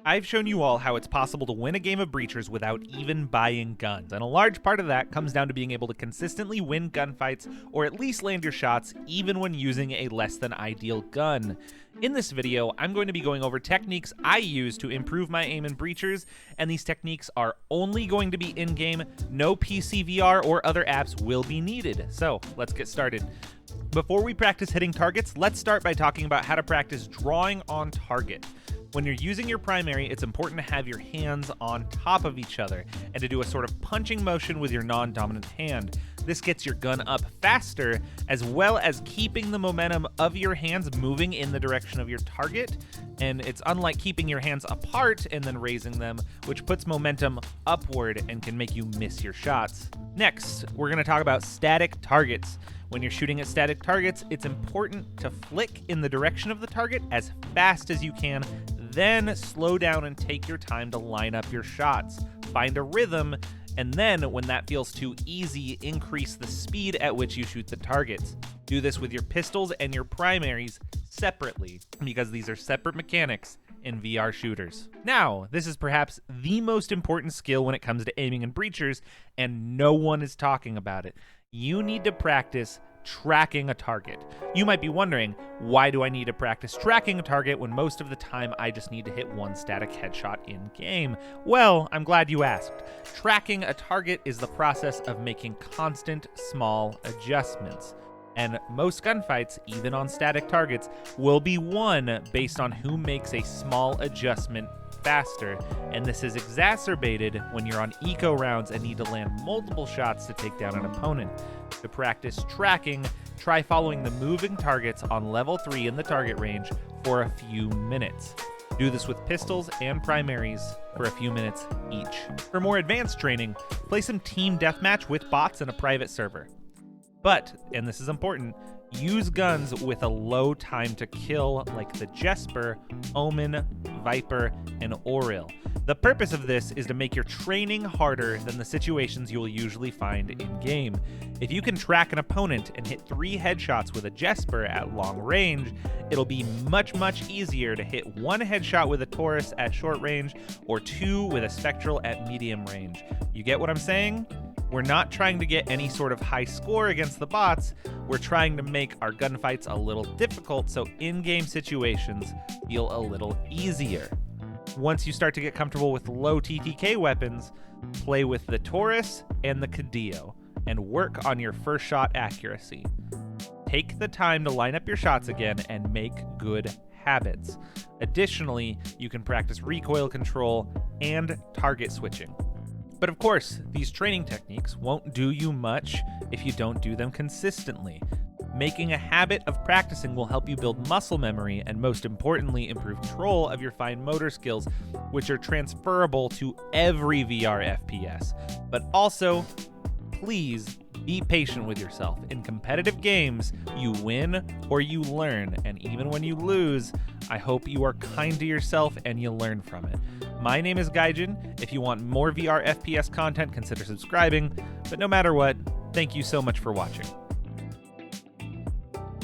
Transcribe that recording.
I've shown you all how it's possible to win a game of Breachers without even buying guns, and a large part of that comes down to being able to consistently win gunfights or at least land your shots even when using a less than ideal gun. In this video, I'm going to be going over techniques I use to improve my aim in Breachers, and these techniques are only going to be in-game. No PC VR or other apps will be needed. So let's get started. Before we practice hitting targets, let's start by talking about how to practice drawing on target. When you're using your primary, it's important to have your hands on top of each other and to do a sort of punching motion with your non-dominant hand. This gets your gun up faster, as well as keeping the momentum of your hands moving in the direction of your target. And it's unlike keeping your hands apart and then raising them, which puts momentum upward and can make you miss your shots. Next, we're going to talk about static targets. When you're shooting at static targets, it's important to flick in the direction of the target as fast as you can, then slow down and take your time to line up your shots. Find a rhythm, and then when that feels too easy, increase the speed at which you shoot the targets. Do this with your pistols and your primaries separately, because these are separate mechanics in VR shooters. Now, this is perhaps the most important skill when it comes to aiming in Breachers, and no one is talking about it. You need to practice tracking a target. You might be wondering, why do I need to practice tracking a target when most of the time I just need to hit one static headshot in game? Well, I'm glad you asked. Tracking a target is the process of making constant small adjustments. And most gunfights, even on static targets, will be won based on who makes a small adjustment faster, and this is exacerbated when you're on eco rounds and need to land multiple shots to take down an opponent. To practice tracking, try following the moving targets on level 3 in the target range for a few minutes. Do this with pistols and primaries for a few minutes each. For more advanced training, play some team deathmatch with bots in a private server. But, and this is important, use guns with a low time to kill like the Jesper, Omen, Viper, and Oril. The purpose of this is to make your training harder than the situations you will usually find in-game. If you can track an opponent and hit 3 headshots with a Jesper at long range, it'll be much easier to hit 1 headshot with a Taurus at short range or 2 with a Spectral at medium range. You get what I'm saying? We're not trying to get any sort of high score against the bots. We're trying to make our gunfights a little difficult so in-game situations feel a little easier. Once you start to get comfortable with low TTK weapons, play with the Taurus and the Cadillo and work on your first shot accuracy. Take the time to line up your shots again and make good habits. Additionally, you can practice recoil control and target switching. But of course, these training techniques won't do you much if you don't do them consistently. Making a habit of practicing will help you build muscle memory and, most importantly, improve control of your fine motor skills, which are transferable to every VR FPS. But also, please be patient with yourself. In competitive games, you win or you learn, and even when you lose, I hope you are kind to yourself and you learn from it. My name is Gaijin. If you want more VR FPS content, consider subscribing. But no matter what, thank you so much for watching.